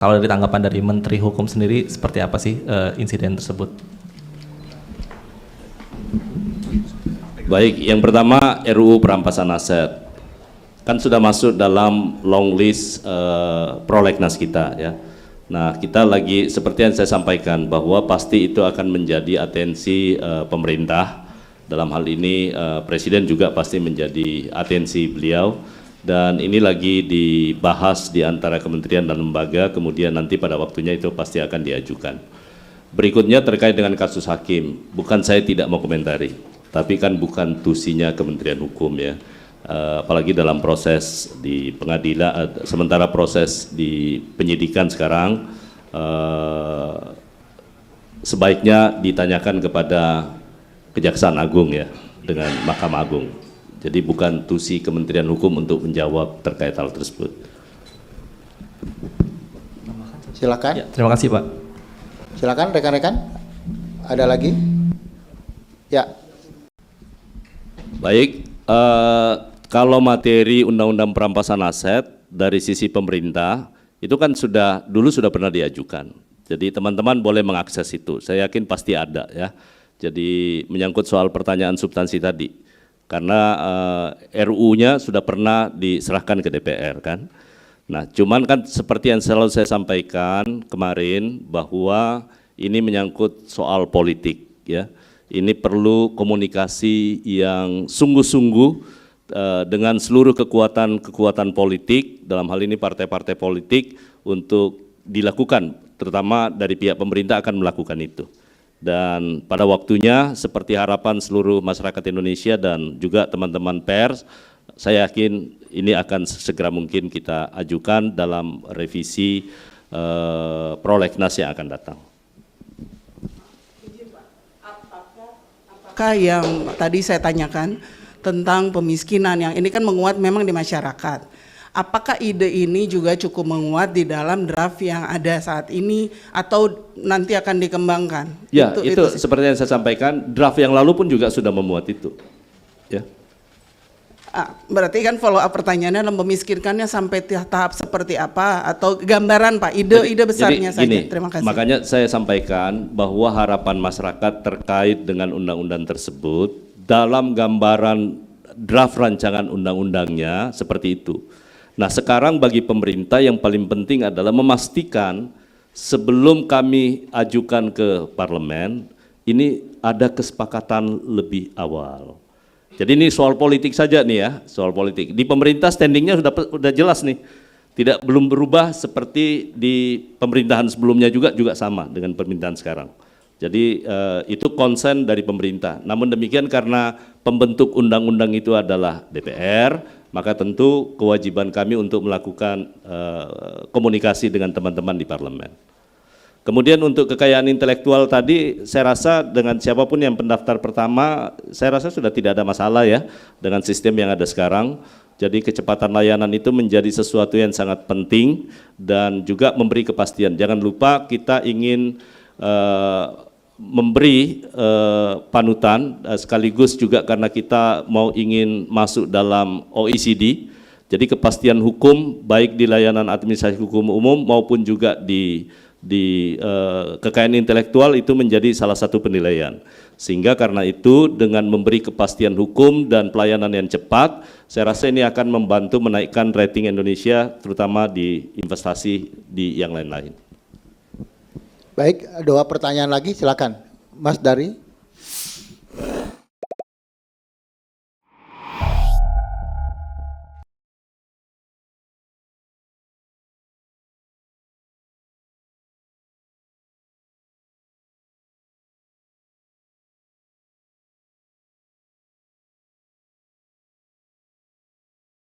Kalau dari tanggapan dari Menteri Hukum sendiri, seperti apa sih insiden tersebut? Baik, yang pertama RUU perampasan aset kan sudah masuk dalam long list prolegnas kita ya. Nah, kita lagi seperti yang saya sampaikan bahwa pasti itu akan menjadi atensi pemerintah. Dalam hal ini Presiden juga pasti menjadi atensi beliau, dan ini lagi dibahas di antara kementerian dan lembaga, kemudian nanti pada waktunya itu pasti akan diajukan. Berikutnya terkait dengan kasus Hakim, bukan saya tidak mau komentari, tapi kan bukan tusinya Kementerian Hukum ya. Apalagi dalam proses di pengadilan, sementara proses di penyidikan sekarang, sebaiknya ditanyakan kepada Kejaksaan Agung ya, dengan Mahkamah Agung. Jadi bukan tusi Kementerian Hukum untuk menjawab terkait hal tersebut. Silakan. Ya, terima kasih Pak. Silakan rekan-rekan. Ada lagi? Ya. Baik, kalau materi Undang-Undang Perampasan Aset dari sisi pemerintah itu kan dulu sudah pernah diajukan. Jadi teman-teman boleh mengakses itu. Saya yakin pasti ada ya. Jadi menyangkut soal pertanyaan substansi tadi. Karena RUU-nya sudah pernah diserahkan ke DPR kan. Nah, cuman kan seperti yang selalu saya sampaikan kemarin bahwa ini menyangkut soal politik ya. Ini perlu komunikasi yang sungguh-sungguh dengan seluruh kekuatan politik, dalam hal ini partai-partai politik, untuk dilakukan, terutama dari pihak pemerintah akan melakukan itu. Dan pada waktunya seperti harapan seluruh masyarakat Indonesia dan juga teman-teman pers, saya yakin ini akan segera mungkin kita ajukan dalam revisi prolegnas yang akan datang. Apakah yang tadi saya tanyakan tentang pemiskinan yang ini kan menguat memang di masyarakat, apakah ide ini juga cukup menguat di dalam draft yang ada saat ini atau nanti akan dikembangkan? Ya, itu seperti yang saya sampaikan, draft yang lalu pun juga sudah memuat itu. Ya. Berarti kan follow up pertanyaannya dalam memiskinkannya sampai tahap seperti apa atau gambaran Pak, ide besarnya saja. Gini, terima kasih. makanya saya sampaikan bahwa harapan masyarakat terkait dengan undang-undang tersebut dalam gambaran draft rancangan undang-undangnya seperti itu. Nah, sekarang bagi pemerintah yang paling penting adalah memastikan sebelum kami ajukan ke parlemen, ini ada kesepakatan lebih awal. Jadi ini soal politik saja nih ya, soal politik. Di pemerintah standingnya sudah jelas nih, belum berubah seperti di pemerintahan sebelumnya juga sama dengan pemerintahan sekarang. Jadi itu konsen dari pemerintah. Namun demikian karena pembentuk undang-undang itu adalah DPR, maka tentu kewajiban kami untuk melakukan komunikasi dengan teman-teman di parlemen. Kemudian untuk kekayaan intelektual tadi, saya rasa dengan siapapun yang pendaftar pertama, saya rasa sudah tidak ada masalah ya dengan sistem yang ada sekarang. Jadi kecepatan layanan itu menjadi sesuatu yang sangat penting dan juga memberi kepastian. Jangan lupa kita ingin memberi panutan sekaligus juga karena kita mau ingin masuk dalam OECD. Jadi kepastian hukum baik di layanan administrasi hukum umum maupun juga di kekayaan intelektual itu menjadi salah satu penilaian. Sehingga karena itu dengan memberi kepastian hukum dan pelayanan yang cepat, saya rasa ini akan membantu menaikkan rating Indonesia terutama di investasi di yang lain-lain. Baik, 2 pertanyaan lagi, silakan. Mas Dari.